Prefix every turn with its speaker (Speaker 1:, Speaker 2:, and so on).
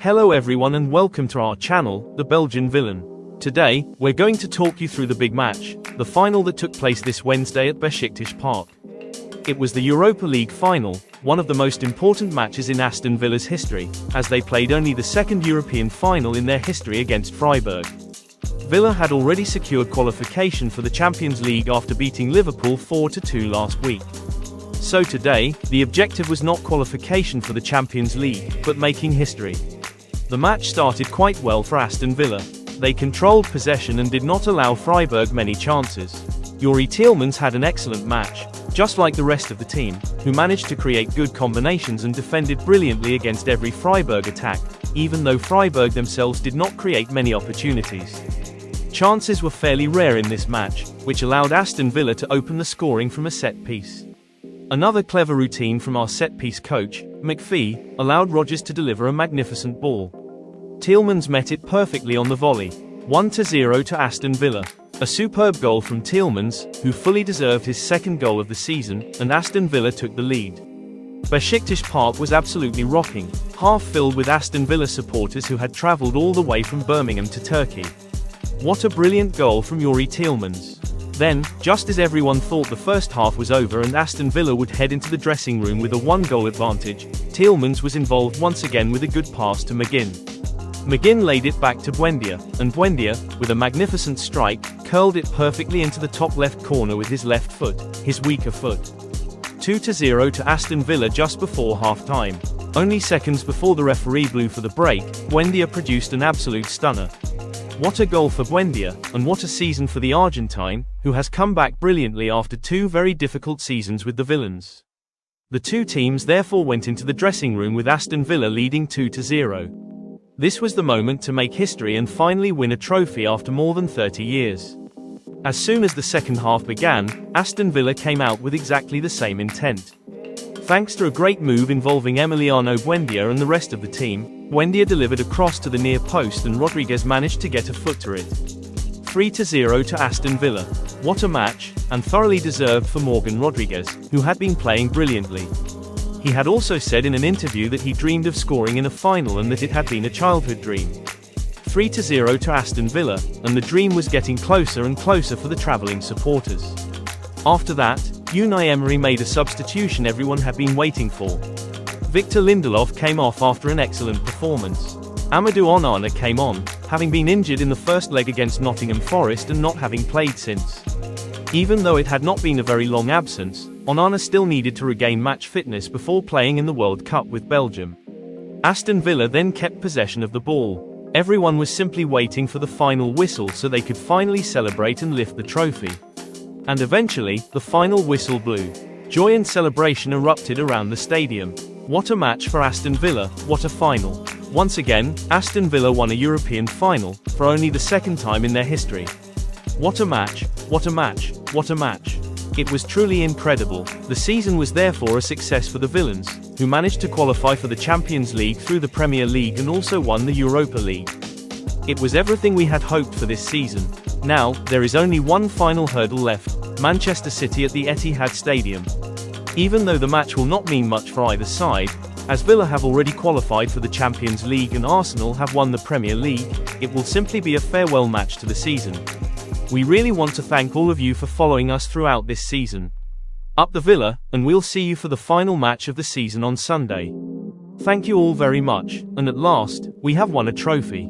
Speaker 1: Hello everyone and welcome to our channel, The Belgian Villain. Today, we're going to talk you through the big match, the final that took place this Wednesday at Besiktas Park. It was the Europa League final, one of the most important matches in Aston Villa's history, as they played only the second European final in their history against Freiburg. Villa had already secured qualification for the Champions League after beating Liverpool 4-2 last week. So today, the objective was not qualification for the Champions League, but making history. The match started quite well for Aston Villa. They controlled possession and did not allow Freiburg many chances. Youri Tielemans had an excellent match, just like the rest of the team, who managed to create good combinations and defended brilliantly against every Freiburg attack, even though Freiburg themselves did not create many opportunities. Chances were fairly rare in this match, which allowed Aston Villa to open the scoring from a set piece. Another clever routine from our set-piece coach, McPhee, allowed Rodgers to deliver a magnificent ball. Tielemans met it perfectly on the volley. 1-0 to Aston Villa. A superb goal from Tielemans, who fully deserved his second goal of the season, and Aston Villa took the lead. Besiktas Park was absolutely rocking, half filled with Aston Villa supporters who had travelled all the way from Birmingham to Turkey. What a brilliant goal from Youri Tielemans. Then, just as everyone thought the first half was over and Aston Villa would head into the dressing room with a one-goal advantage, Tielemans was involved once again with a good pass to McGinn. McGinn laid it back to Buendia, and Buendia, with a magnificent strike, curled it perfectly into the top left corner with his left foot, his weaker foot. 2-0 to Aston Villa just before half-time. Only seconds before the referee blew for the break, Buendia produced an absolute stunner. What a goal for Buendia, and what a season for the Argentine, who has come back brilliantly after two very difficult seasons with the Villains. The two teams therefore went into the dressing room with Aston Villa leading 2-0. This was the moment to make history and finally win a trophy after more than 30 years. As soon as the second half began, Aston Villa came out with exactly the same intent. Thanks to a great move involving Emiliano Buendia and the rest of the team, Buendia delivered a cross to the near post and Rodriguez managed to get a foot to it. 3-0 to Aston Villa. What a match, and thoroughly deserved for Morgan Rodriguez, who had been playing brilliantly. He had also said in an interview that he dreamed of scoring in a final and that it had been a childhood dream. 3-0 to Aston Villa, and the dream was getting closer and closer for the travelling supporters. After that, Unai Emery made a substitution everyone had been waiting for. Victor Lindelof came off after an excellent performance. Amadou Onana came on, having been injured in the first leg against Nottingham Forest and not having played since. Even though it had not been a very long absence, Onana still needed to regain match fitness before playing in the World Cup with Belgium. Aston Villa then kept possession of the ball. Everyone was simply waiting for the final whistle so they could finally celebrate and lift the trophy. And eventually, the final whistle blew. Joy and celebration erupted around the stadium. What a match for Aston Villa, what a final. Once again, Aston Villa won a European final, for only the second time in their history. What a match, what a match, what a match. It was truly incredible. The season was therefore a success for the Villains, who managed to qualify for the Champions League through the Premier League and also won the Europa League. It was everything we had hoped for this season. Now, there is only one final hurdle left, Manchester City at the Etihad Stadium. Even though the match will not mean much for either side, as Villa have already qualified for the Champions League and Arsenal have won the Premier League, it will simply be a farewell match to the season. We really want to thank all of you for following us throughout this season. Up the Villa, and we'll see you for the final match of the season on Sunday. Thank you all very much, and at last, we have won a trophy.